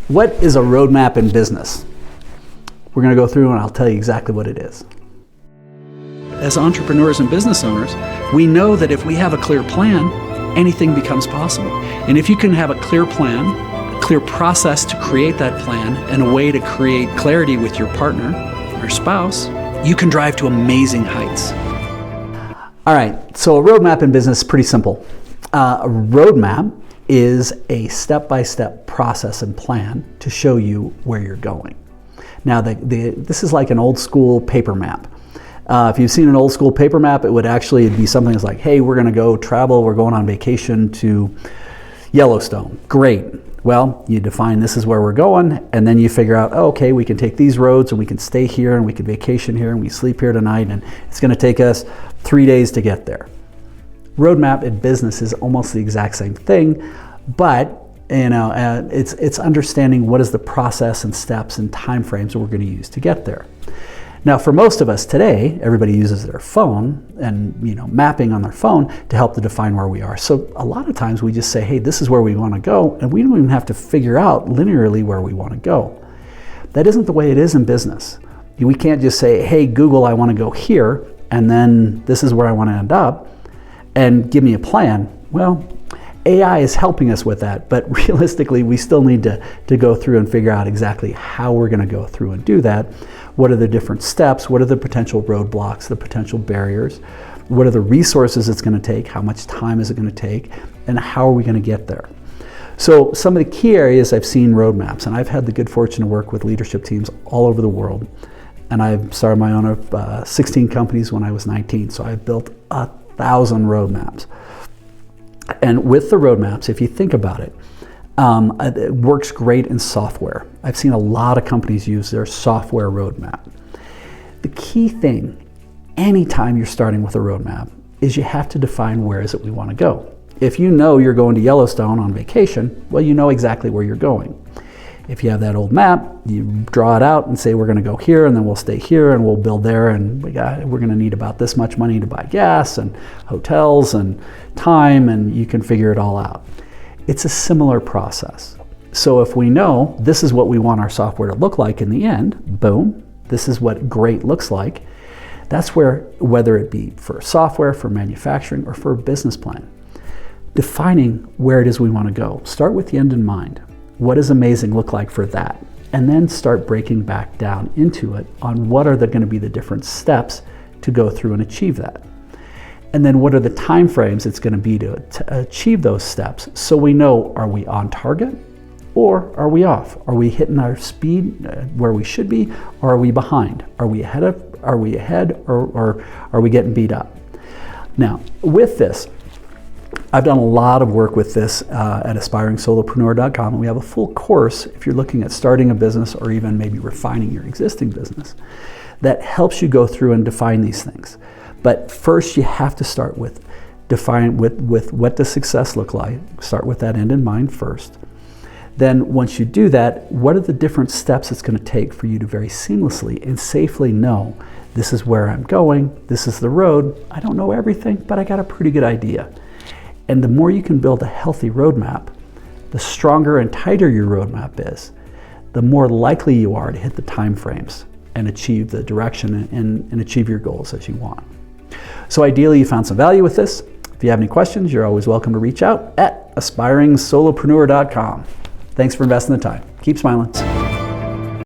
What is a roadmap in business? We're going to go through and I'll tell you exactly what it is. As entrepreneurs and business owners, we know that if we have a clear plan, anything becomes possible. And if you can have a clear plan, a clear process to create that plan, and a way to create clarity with your partner or spouse, you can drive to amazing heights. All right, so a roadmap in business is pretty simple. A roadmap is a step-by-step process and plan to show you where you're going. Now, this is like an old school paper map. If you've seen an old school paper map, it would actually be something that's like, hey, we're going to go travel, we're going on vacation to Yellowstone. Great. Well, you define this is where we're going, and then you figure out, oh, okay, we can take these roads and we can stay here and we can vacation here and we sleep here tonight, and it's going to take us 3 days to get there. Roadmap in business is almost the exact same thing, but it's understanding what is the process and steps and time frames that we're going to use to get there. Now, for most of us today, everybody uses their phone and mapping on their phone to help to define where we are. So a lot of times we just say, hey, this is where we want to go, and we don't even have to figure out linearly where we want to go. That isn't the way it is in business. We can't just say, hey, Google, I want to go here, and then this is where I want to end up, and give me a plan. Well, AI is helping us with that, but realistically, we still need to go through and figure out exactly how we're going to go through and do that. What are the different steps? What are the potential roadblocks, the potential barriers? What are the resources it's going to take? How much time is it going to take? And how are we going to get there? So some of the key areas I've seen roadmaps, and I've had the good fortune to work with leadership teams all over the world. And I've started my own 16 companies when I was 19, so I've built 1,000 roadmaps. And with the roadmaps, if you think about it, it works great in software. I've seen a lot of companies use their software roadmap. The key thing, anytime you're starting with a roadmap, is you have to define where is it we want to go. If you know you're going to Yellowstone on vacation, well, you know exactly where you're going. If you have that old map, you draw it out and say, we're going to go here, and then we'll stay here, and we'll build there, and we're going to need about this much money to buy gas and hotels and time, and you can figure it all out. It's a similar process. So if we know this is what we want our software to look like in the end, boom, this is what great looks like. That's where, whether it be for software, for manufacturing, or for a business plan, defining where it is we want to go. Start with the end in mind. What does amazing look like for that? And then start breaking back down into it on what are going to be the different steps to go through and achieve that. And then what are the time frames it's going to be to achieve those steps, so we know, are we on target or are we off? Are we hitting our speed where we should be, or are we behind? Are we ahead or are we getting beat up? Now, with this, I've done a lot of work with this at aspiringsolopreneur.com, and we have a full course if you're looking at starting a business or even maybe refining your existing business that helps you go through and define these things. But first, you have to start with what does success look like. Start with that end in mind first. Then once you do that, what are the different steps it's going to take for you to very seamlessly and safely know this is where I'm going, this is the road. I don't know everything, but I got a pretty good idea. And the more you can build a healthy roadmap, the stronger and tighter your roadmap is, the more likely you are to hit the time frames and achieve the direction and achieve your goals as you want. So ideally, you found some value with this. If you have any questions, you're always welcome to reach out at aspiringsolopreneur.com. Thanks for investing the time. Keep smiling.